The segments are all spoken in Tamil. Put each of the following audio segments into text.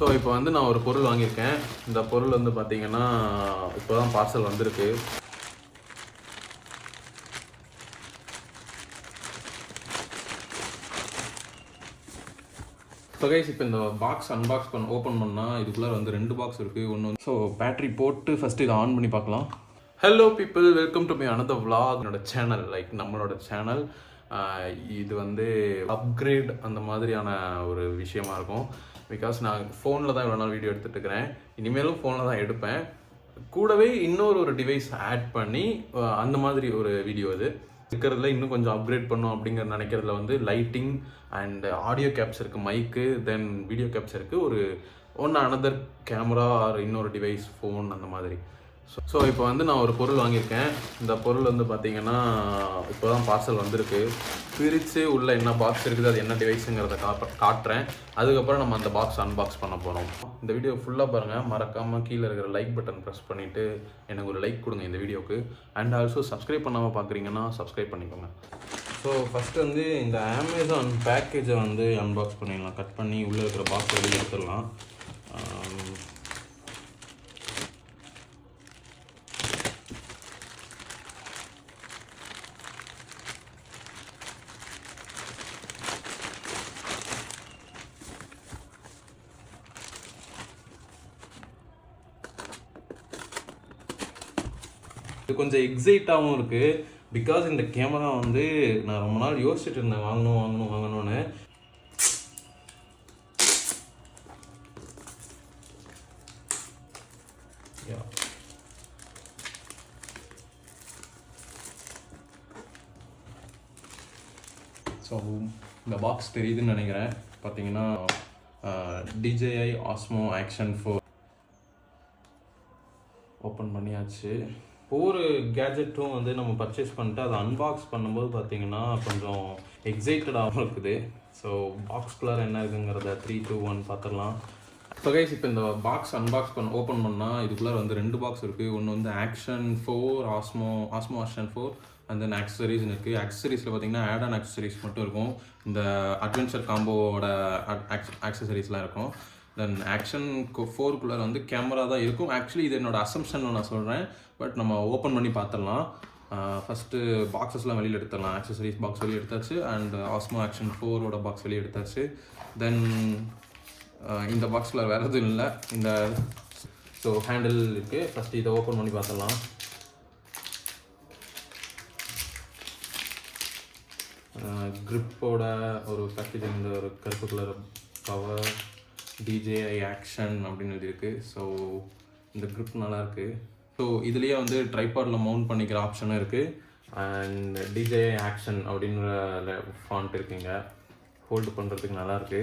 ஸோ இப்போ வந்து நான் ஒரு பொருள் வாங்கியிருக்கேன். இந்த பொருள் வந்து பார்த்தீங்கன்னா இப்போ தான் பார்சல் வந்திருக்கு. ஸோ கைஸ், இப்போ இந்த பாக்ஸ் அன்பாக்ஸ் ஓப்பன் பண்ணால் இதுக்குள்ளே வந்து 2 பாக்ஸ் இருக்குது. ஒன்று வந்து ஸோ பேட்டரி போட்டு ஃபஸ்ட்டு இதை ஆன் பண்ணி பார்க்கலாம். Hello people, welcome to my another vlog. என்னோட சேனல், நம்மளோட சேனல். இது வந்து அப்கிரேட் அந்த மாதிரியான ஒரு விஷயமா இருக்கும். பிகாஸ் நான் ஃபோனில் தான் இவ்வளோ நாள் வீடியோ எடுத்துகிட்டு இருக்கிறேன். இனிமேலும் ஃபோனில் தான் எடுப்பேன். கூடவே இன்னொரு டிவைஸ் ஆட் பண்ணி அந்த மாதிரி ஒரு வீடியோ இது இருக்கிறதுல இன்னும் கொஞ்சம் அப்கிரேட் பண்ணோம் அப்படிங்கிற நினைக்கிறதுல வந்து லைட்டிங் அண்ட் ஆடியோ கேப்ஸ் இருக்குது, மைக்கு, தென் வீடியோ கேப்ஸ் இருக்குது, ஒரு அனதர் கேமரா ஆர் இன்னொரு டிவைஸ், ஃபோன் அந்த மாதிரி. ஸோ இப்போ வந்து நான் ஒரு பொருள் வாங்கியிருக்கேன். இந்த பொருள் வந்து பார்த்தீங்கன்னா இப்போ தான் பார்சல் வந்திருக்கு. பிரித்து உள்ளே என்ன பாக்ஸ் இருக்குது, அது என்ன டிவைஸுங்கிறத காட்டுறேன். அதுக்கப்புறம் நம்ம அந்த பாக்ஸ் அன்பாக்ஸ் பண்ண போகிறோம். இந்த வீடியோ ஃபுல்லாக பாருங்கள். மறக்காமல் கீழே இருக்கிற லைக் பட்டன் ப்ரெஸ் பண்ணிவிட்டு எனக்கு ஒரு லைக் கொடுங்க இந்த வீடியோவுக்கு. அண்ட் ஆல்சோ சப்ஸ்கிரைப் பண்ணாமல் பார்க்குறீங்கன்னா சப்ஸ்கிரைப் பண்ணிக்கோங்க. ஸோ ஃபஸ்ட்டு வந்து இந்த அமேசான் பேக்கேஜை வந்து அன்பாக்ஸ் பண்ணிடலாம். கட் பண்ணி உள்ளே இருக்கிற பாக்ஸ் வெளியே எடுத்துடலாம். இது கொஞ்சம் எக்ஸைட்டாகவும் இருக்குது. பிகாஸ் இந்த கேமரா வந்து நான் ரொம்ப நாள் யோசிச்சுட்டு இருந்தேன் வாங்கணும்னு. ஸோ இந்த பாக்ஸ் தெரியுதுன்னு நினைக்கிறேன். பார்த்தீங்கன்னா DJI Osmo Action 4 ஓப்பன் பண்ணியாச்சு. ஒவ்வொரு கேஜெட்டும் வந்து நம்ம பர்ச்சேஸ் பண்ணிட்டு அதை அன்பாக்ஸ் பண்ணும்போது பார்த்தீங்கன்னா கொஞ்சம் எக்ஸைட்டடாகவும் இருக்குது. ஸோ பாக்ஸ்குள்ளார என்ன இருக்குங்கிறத 3, 2, 1 பார்த்துடலாம். ஸோ கைஸ், இப்போ இந்த பாக்ஸ் ஓப்பன் பண்ணால் இதுக்குள்ளே வந்து 2 பாக்ஸ் இருக்குது. ஒன்று வந்து Action 4, Osmo Action 4 and then ஆக்சசரிஸ்னு இருக்குது. ஆக்சசரிஸில் பார்த்தீங்கன்னா ஆட் ஆன் ஆக்சசரிஸ் மட்டும் இருக்கும். இந்த அட்வென்ச்சர் காம்போவோட ஆக்சசரிஸ்லாம் இருக்கும். தென் Action 4குள்ளே வந்து கேமரா தான் இருக்கும். ஆக்சுவலி இது என்னோட அசம்ஷன் நான் சொல்கிறேன், பட் நம்ம ஓப்பன் பண்ணி பார்த்துடலாம். ஃபஸ்ட்டு பாக்ஸஸ்லாம் வெளியில் எடுத்துடலாம். ஆக்சசரிஸ் பாக்ஸ் வெளியே எடுத்தாச்சு அண்ட் Osmo Action 4ஓட பாக்ஸ் வெளியே எடுத்தாச்சு. தென் இந்த பாக்ஸில் வேறு எதுவும் இல்லை. இந்த ஸோ ஹேண்டில் இருக்குது. ஃபஸ்ட்டு இதை ஓப்பன் பண்ணி பார்த்துடலாம். க்ரிப்போட ஒரு பேக்கேஜிங், இந்த ஒரு கருப்பு கலர் பவர் DJI Action அப்படின்னு எழுதியிருக்கு. ஸோ இந்த க்ரிப் நல்லாயிருக்கு. ஸோ இதுலேயே வந்து ட்ரைபாடில் மவுண்ட் பண்ணிக்கிற ஆப்ஷனும் இருக்குது. அண்ட் DJI Action அப்படின்ற ஃபாண்ட் இருக்குங்க, ஹோல்டு பண்ணுறதுக்கு நல்லாயிருக்கு.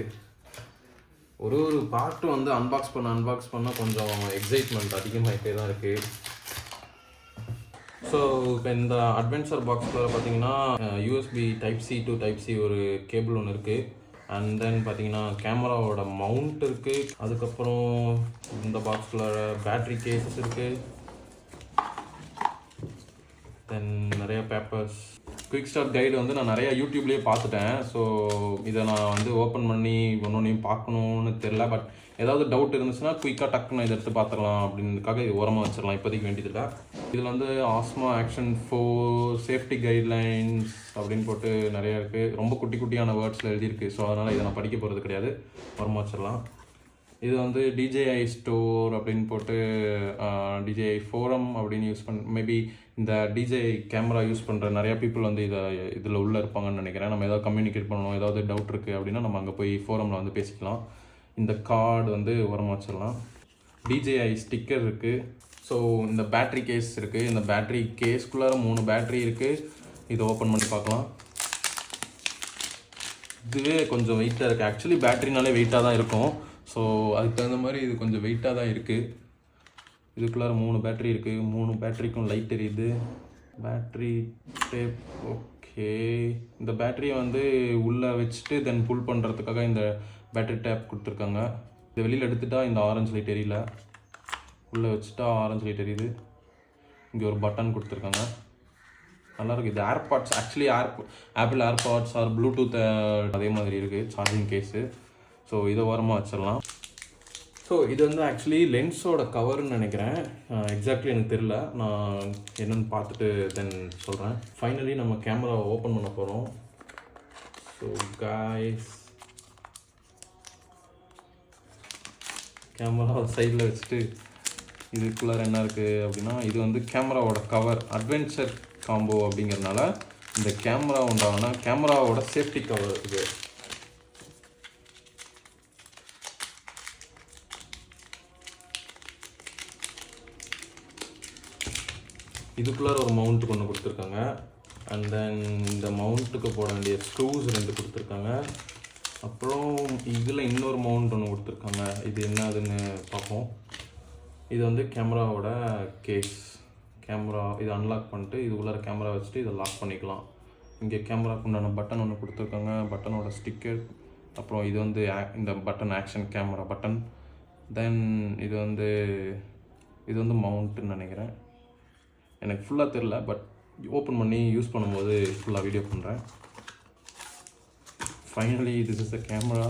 ஒரு பார்ட்டும் வந்து அன்பாக்ஸ் பண்ண கொஞ்சம் எக்ஸைட்மெண்ட் அதிகமாகிட்டே தான் இருக்குது. ஸோ இப்போ இந்த அட்வென்ச்சர் பாக்ஸில் பார்த்தீங்கன்னா USB Type-C to Type-C ஒரு கேபிள் ஒன்று இருக்குது. அண்ட் தென் பார்த்தீங்கன்னா கேமராவோட மவுண்ட் இருக்குது. அதுக்கப்புறம் இந்த பாக்ஸில் பேட்ரி கேஸ் இருக்குது. தென் நிறைய பேப்பர்ஸ். குயிக் ஸ்டார்ட் கைடு வந்து நான் நிறையா யூடியூப்லேயே பார்த்துட்டேன். ஸோ இதை நான் வந்து ஓப்பன் பண்ணி ஒன்றையும் பார்க்கணுன்னு தெரில. பட் ஏதாவது டவுட் இருந்துச்சுன்னா குயிக்காக டக்குன்னு இதை எடுத்து பார்த்துக்கலாம் அப்படின்றதுக்காக இது ஓரமாக வச்சிடலாம். இப்போதைக்கு வேண்டியதில்லை. இதில் வந்து Osmo Action 4 சேஃப்டி கைட்லைன்ஸ் அப்படின்னு போட்டு நிறையா இருக்குது. ரொம்ப குட்டியான வேர்ட்ஸில் எழுதியிருக்கு. ஸோ அதனால் இதை நான் படிக்க போகிறது கிடையாது, ஓரமாக வச்சிடலாம். இது வந்து DJI ஸ்டோர் அப்படின்னு போட்டு DJI ஃபோரம் அப்படின்னு யூஸ் மேபி இந்த DJI கேமரா யூஸ் பண்ணுற நிறையா பீப்புள் வந்து இதில் உள்ளே இருப்பாங்கன்னு நினைக்கிறேன். நம்ம ஏதாவது கம்யூனிகேட் பண்ணணும், ஏதாவது டவுட் இருக்குது அப்படின்னா நம்ம அங்கே போய் ஃபோரமில் வந்து பேசிக்கலாம். இந்த கார்டு வந்து உரமாக வச்சிடலாம். DJI ஸ்டிக்கர் இருக்குது. ஸோ இந்த பேட்ரி கேஸ் இருக்குது. இந்த பேட்ரி கேஸ்குள்ளார 3 பேட்ரி இருக்குது. இதை ஓப்பன் பண்ணி பார்க்கலாம். இதுவே கொஞ்சம் வெயிட்டாக இருக்குது. ஆக்சுவலி பேட்ரினாலே வெயிட்டாக தான் இருக்கும். ஸோ அதுக்கு தகுந்த மாதிரி இது கொஞ்சம் வெயிட்டாக தான் இருக்குது. இதுக்குள்ளார 3 பேட்ரி இருக்குது. 3 பேட்ரிக்கும் லைட் எரியுது. பேட்ரி டேப் ஓகே. இந்த பேட்டரியை வந்து உள்ளே வச்சுட்டு தென் புல் பண்ணுறதுக்காக இந்த பேட்டரி டேப் கொடுத்துருக்காங்க. இதை வெளியில் எடுத்துட்டா இந்த ஆரஞ்சு லைட் எரியல, உள்ளே வச்சுட்டா ஆரஞ்சு லைட் எரியுது. இங்கே ஒரு பட்டன் கொடுத்துருக்காங்க, நல்லாயிருக்கு. இது AirPods, actually Apple AirPods or Bluetooth அதே மாதிரி இருக்குது சார்ஜிங் கேஸு. ஸோ இதை ஓரமாக வச்சிடலாம். ஸோ இது வந்து ஆக்சுவலி லென்ஸோட கவர்னு நினைக்கிறேன். எக்ஸாக்ட்லி எனக்கு தெரியல. நான் என்னென்னு பார்த்துட்டு தென் சொல்கிறேன். ஃபைனலி நம்ம கேமராவை ஓப்பன் பண்ண போகிறோம். ஸோ காய்ஸ், கேமரா சைடில் வச்சுட்டு இதுக்குள்ளார என்ன இருக்குது அப்படின்னா, இது வந்து கேமராவோட கவர். அட்வென்ச்சர் காம்போ அப்படிங்கிறதுனால இந்த கேமரா உண்டான கேமராவோட சேஃப்டி கவர் இருக்குது. இதுக்குள்ளார ஒரு மவுண்ட் ஒன்று கொடுத்துருக்காங்க. அண்ட் தென் இந்த மவுண்ட்டுக்கு போட வேண்டிய ஸ்க்ரூஸ் 2 கொடுத்துருக்காங்க. அப்புறம் இதில் இன்னொரு மவுண்ட் ஒன்று கொடுத்துருக்காங்க. இது என்ன அதுன்னு பார்ப்போம். இது வந்து கேமராவோட கேஸ். கேமரா இது அன்லாக் பண்ணிட்டு இது உள்ளார கேமரா வச்சுட்டு இதை லாக் பண்ணிக்கலாம். இங்கே கேமராக்கு உண்டான பட்டன் ஒன்று கொடுத்துருக்காங்க, பட்டனோட ஸ்டிக்கர். அப்புறம் இது வந்து இந்த பட்டன் ஆக்ஷன் கேமரா பட்டன். தென் இது வந்து மவுண்ட்டுன்னு நினைக்கிறேன். எனக்கு ஃபுல்லாக தெரில, பட் ஓப்பன் பண்ணி யூஸ் பண்ணும்போது ஃபுல்லாக வீடியோ பண்ணுறேன். Finally this is the camera.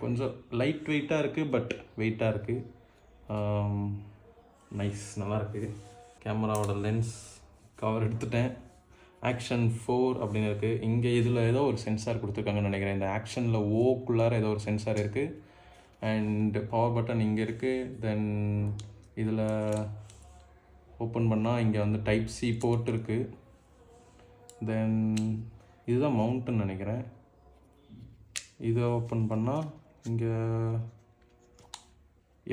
கொஞ்சம் லைட் வெயிட்டாக இருக்குது, பட் வெயிட்டாக இருக்குது. நைஸ், நல்லாயிருக்கு. கேமராவோட லென்ஸ் கவர் எடுத்துட்டேன். ஆக்ஷன் 4 அப்படின்னு இருக்குது. இங்கே இதில் ஏதோ ஒரு சென்சார் கொடுத்துருக்காங்கன்னு நினைக்கிறேன். இந்த ஆக்ஷனில் ஓக்குள்ளார ஏதோ ஒரு சென்சார் இருக்குது. அண்ட் பவர் பட்டன் இங்கே இருக்குது. தென் இதில் ஓப்பன் பண்ணால் இங்கே வந்து டைப் சி போர்ட் இருக்குது. தென் இதுதான் மவுண்ட்டுன்னு நினைக்கிறேன். இதை ஓப்பன் பண்ணால் இங்கே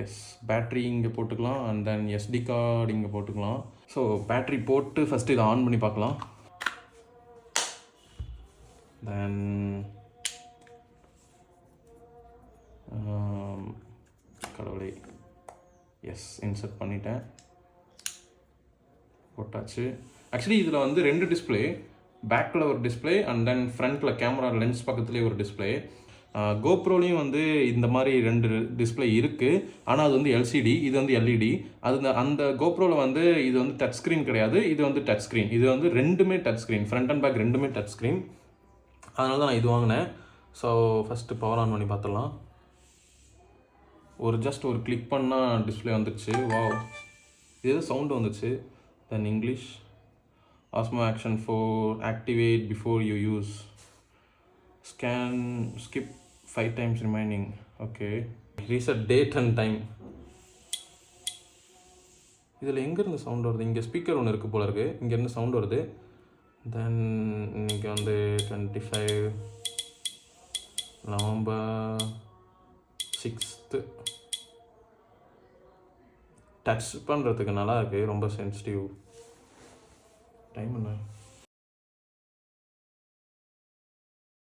எஸ் பேட்ரி இங்கே போட்டுக்கலாம். அண்ட் தென் எஸ்டி கார்டு இங்கே போட்டுக்கலாம். ஸோ பேட்ரி போட்டு ஃபஸ்ட்டு இதை ஆன் பண்ணி பார்க்கலாம். தென் கடவுளே, எஸ் இன்சர்ட் பண்ணிட்டேன், போட்டாச்சு. ஆக்சுவலி இதில் வந்து 2 டிஸ்பிளே, பேக்கில் ஒரு டிஸ்பிளே அண்ட் தென் ஃப்ரண்ட்டில் கேமரா லென்ஸ் பக்கத்துலேயே ஒரு டிஸ்பிளே. கோப்ரோலையும் வந்து இந்த மாதிரி 2 டிஸ்பிளே இருக்குது. ஆனால் அது வந்து எல்சிடி, இது வந்து எல்இடி. அந்த கோப்ரோவில் வந்து இது வந்து டச் ஸ்க்ரீன் கிடையாது, இது வந்து டச் ஸ்க்ரீன். இது வந்து ரெண்டுமே touch screen, front and back ரெண்டுமே டச் ஸ்க்ரீன். அதனால தான் நான் இது வாங்கினேன். ஸோ ஃபஸ்ட்டு பவர் ஆன் பண்ணி பார்த்துடலாம். ஜஸ்ட் ஒரு கிளிக் பண்ணால் டிஸ்பிளே வந்துடுச்சு. வாவ், இது சவுண்டு வந்துச்சு. தென் English. ஆஸ்மோ action 4 activate before you use. Skip 5 times remaining. Okay, reset date and time. இதில் எங்கேருந்து சவுண்ட் வருது? இங்கே ஸ்பீக்கர் ஒன்று இருக்குது போல இருக்குது, இங்கேருந்து சவுண்ட் வருது. தென் இன்றைக்கி வந்து 25 நவம்பர் 6th. டச் பண்ணுறதுக்கு நல்லா இருக்குது, ரொம்ப சென்சிட்டிவ். டைம் என்ன?